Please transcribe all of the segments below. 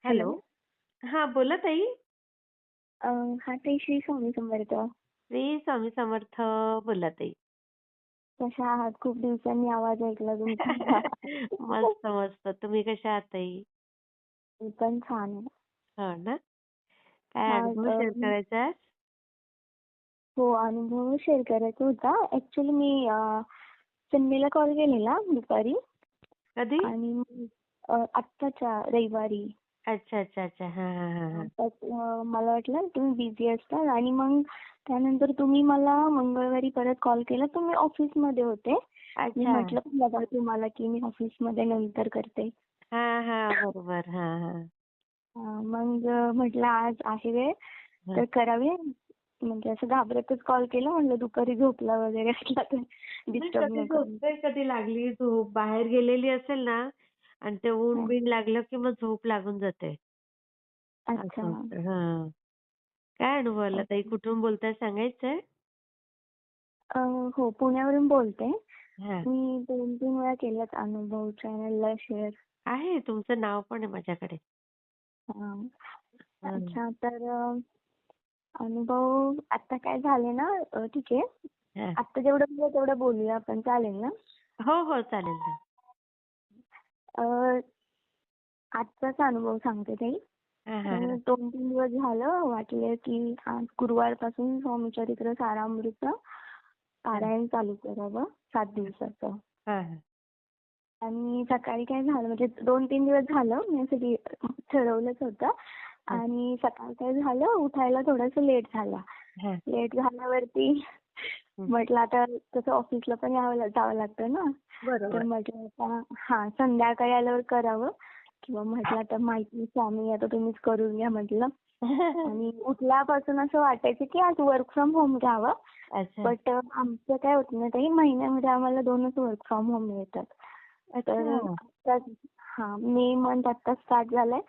Hello. Hello. हां, बोला ताई. हां ताई, श्री स्वामी समर्थ. श्री स्वामी समर्थ. बोला ताई. कशा आहात? खूप दिवसांनी आवाज ऐकला तुमचा. मस्त, मस्त. तुम्ही कशा आहात ताई? मी पण छान आहे. हो ना? काय हां, अनुभव शेअर करायचा आज? हो, अनुभव शेअर करायचा होता. ॲक्चुअली मी संडेला कॉल केलेला दुपारी कधी? आणि मग आत्ताच्या रविवारी. अच्छा, अच्छा, अच्छा. हां, हां, हां, हां. मला वाटलं तुम्ही बिझी असताल आणि मग त्यानंतर तुम्ही मला मंगळवारी परत कॉल केला. तुम्ही ऑफिसमध्ये होते. मी अच्छा. म्हटलं बघा तुम्हाला की मी ऑफिसमध्ये नंतर करते. हां, हां. बरोबर. हां, हां. मग म्हटलं आज आहे वेळ हां. तर करावे. म्हणजे असं घाबरतच कॉल केला. म्हटलं दुपारी झोपला वगैरे असला तर नाही, डिस्टर्ब कधी न करू. झोपते, कधी लागली झोप. बाहेर गेलेली असेल ना आणि ते हां. ऊन-बिन लागलं की मग झोप लागून जाते. अच्छा. असं होतं. हां. काय अनुभव आला ताई? ओके. कुठून बोलताय सांगायचंय? हो, पुण्यावरून बोलते. हां. मी 2-3 वेळा केलाच अनुभव चॅनलला शेअर. आहे तुमचं नाव पण आहे माझ्याकडे. हां. हं. अच्छा, तर अनुभव आता काय झाले ना, ठीक आहे. हां. आता जेवढं बोलू तेवढं बोलूया आपण, चालेल ना? हो, हो. चालेल ना. अ, आजचाच अनुभव सांगते ताई. हां, हां, हां. 2-3 दिवस झालं वाटलं की आज गुरुवारपासून स्वामीचरित्र सारामृतचं हां. पारायण चालू करावं 7 दिवसाचं. हां, हां. आणि सकाळी काय झालं म्हणजे 2-3 दिवस झालं मी असं ठरवलंच होतं हां. आणि सकाळी काय झालं उठायला थोडंसं लेट झाला. हां. लेट झाल्यावरती हं. म्हटलं आता तसं ऑफिसला पण जावं लागतं ना. तर बरोबर. म्हटलं आता संध्याकाळी आल्यावर करावं किंवा म्हटलं आता माहिती स्वामी आता तुम्हीच करून घ्या म्हटलं. आणि उठल्यापासून असं वाटायचं की आज वर्क फ्रॉम होम घ्यावं. अच्छा. बट आमचं काय होतं ना ताई महिन्यामध्ये आम्हाला 2च वर्क फ्रॉम होम मिळतात. तर अच्छा. मे मंथ आता स्टार्ट झालाय.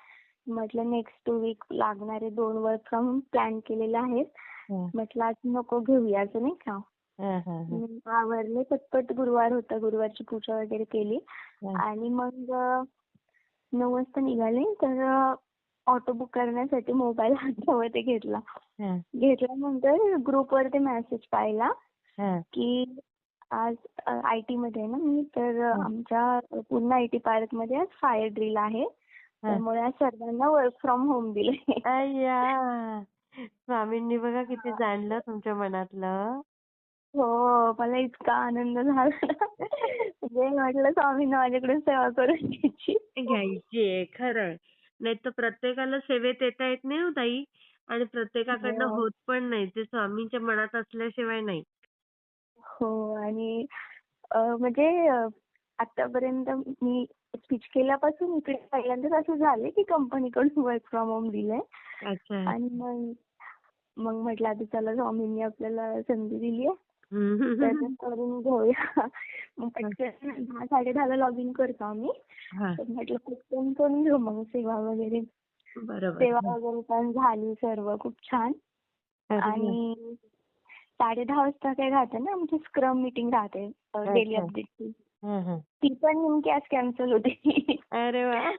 म्हटलं नेक्स्ट 2 वीक लागणारे 2 वर्क फ्रॉम होम प्लॅन केलेले आहेत. हां. म्हटलं आज नको घेऊया असं नाही का. हां, हां, हां. आवरले पटपट गुरुवार होता. गुरुवारची पूजा वगैरे केली हां. आणि मग 9 वाजता निघाले. तर ऑटो बुक करण्यासाठी मोबाईल हातामध्ये घेतला. हां. घेतल्यानंतर ग्रुपवरती मेसेज पाहिला हां. की आज आय-टीमध्ये आहे ना मी, तर हां. आमच्या पूर्ण आय-टी पार्कमध्ये आज फायर ड्रिल आहे. हां. त्यामुळे आज सर्वांना वर्क फ्रॉम होम दिलंय. अय्या! स्वामींनी बघा किती हां. जाणलं तुमच्या मनातलं. हो, मला इतका आनंद झाला ना. म्हणजे म्हटलं स्वामींना माझ्याकडून सेवा करून घ्यायची. घ्यायची आहे खरं. नाहीतर प्रत्येकाला सेवेत येता येत नाही हो ताई आणि प्रत्येकाकडनं हो. होत पण नाही. ते स्वामींच्या मनात असल्याशिवाय नाही. हो आणि म्हणजे आतापर्यंत मी स्विच केल्यापासून इकडे पहिल्यांदाच असं झालंय की कंपनीकडून वर्क फ्रॉम होम दिलंय. अच्छा. आणि मग मग म्हटलं आता चला स्वामींनी आपल्याला संधी दिली आहे. हं, हं, हं, तर हं. करून घेऊया. मग पटकन 10-10:30 लॉगिन करतो आम्ही. हां. तर म्हटलं पटकन करून घेऊ मग सेवा वगैरे. बरोबर. सेवा हं. वगैरे पण झाली सर्व खूप छान. अरे वाह! आणि 10:30 वाजता काय राहते ना आमची स्क्रम मीटिंग राहते डेली अच्छा. अपडेटची. हं, हं. ती पण नेमकी आज कॅन्सल होती. अरे वाह!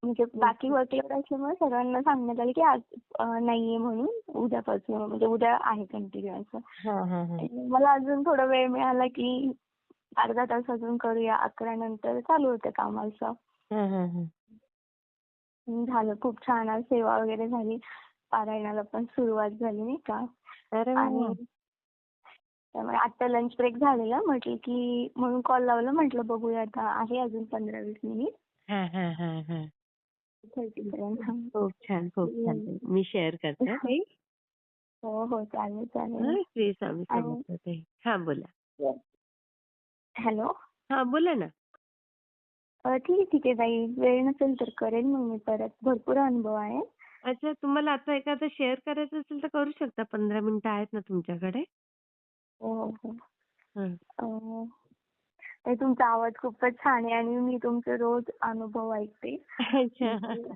म्हणजे खूप बाकी वर्कलोड असल्यामुळे सगळ्यांना सांगण्यात आलं की आज नाहीये म्हणून उद्यापासून म्हणजे उद्या आहे कंटिन्यू असं. हां, हां, हां. आणि मला अजून थोडा वेळ मिळाला की अर्धा तास अजून करूया. 11 नंतर चालू होतं काम असं. हं, हं, हं. झालं खूप छान आज सेवा वगैरे झाली. पारायणाला पण सुरुवात झाली नाही का. अरे आणि वाह! त्यामुळे आता लंच ब्रेक झालेला म्हटलं की म्हणून कॉल लावला. म्हटलं बघूया आता आहे अजून 15-20 मिनिट हां, हां, हां, हां. 30 पर्यंत. खूप छान, खूप छान. मी शेअर करते ताई. हो, हो. चालेल, चालेल. हां, श्री स्वामी आणि समर्थ ताई. हां, बोला. हॅलो. हां, बोला ना. ठीक आहे, ठीक आहे ताई. वेळ नसेल तर करेन मग मी परत. भरपूर अनुभव आहे. अच्छा, तुम्हाला आता एखादं शेअर करायचं असेल तर करू शकता. 15 मिनिटं आहेत ना तुमच्याकडे? हो, हो. हं. अ, ताई तुमचा आवाज खूपच छान आहे आणि मी तुमचे रोज अनुभव ऐकते. अच्छा. म्हणजे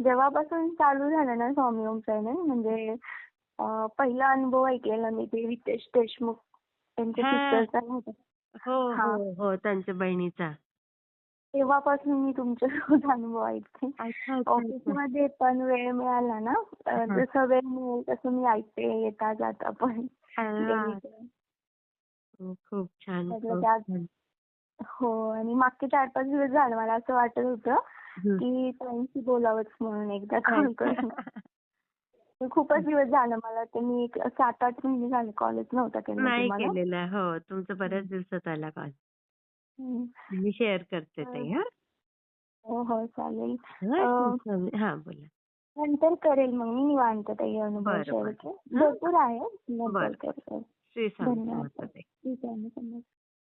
जेव्हापासून चालू झालं ना स्वामी ओम चॅनल म्हणजे पहिला अनुभव ऐकलेला मी ते रितेश देशमुख त्यांच्या हां. सिस्टरचा नव्हता. हो, हो, हां. हो. त्यांच्या बहिणीचा. तेव्हापासून मी तुमचे रोज अनुभव ऐकते. अच्छा, अच्छा, अच्छा. ऑफिसमध्ये पण वेळ मिळाला ना, हां. जसं वेळ मिळेल तसं मी ऐकते येता जाता पण हां. देवीचं. खूप छान, म्हटलं खूप त्यात छान. हो आणि मागचे 4-5 दिवस झाले मला असं वाटत होतं, हं. की ताईंशी बोलावंच म्हणून एकदा कॉल करून. अच्छा. खूपच दिवस झालं मला ते मी एक 7-8 महिने झाले कॉलच नव्हता केला नाही तुम्हाला. केलेला. हो, तुमचा हं. बऱ्याच दिवसात आला कॉल. हं. मी शेअर करते तर ताई हां. हो, हो चालेल. हां, ठीक आहे. हां, बोला. नंतर करेल मग मी निवांत काही अनुभव बरं, शेअर बरं. कर. हां, भरपूर आहे. नंतर बरं. करते. श्री स्वामी धन्यवाद. समर्थ ताई. ठीक आहे.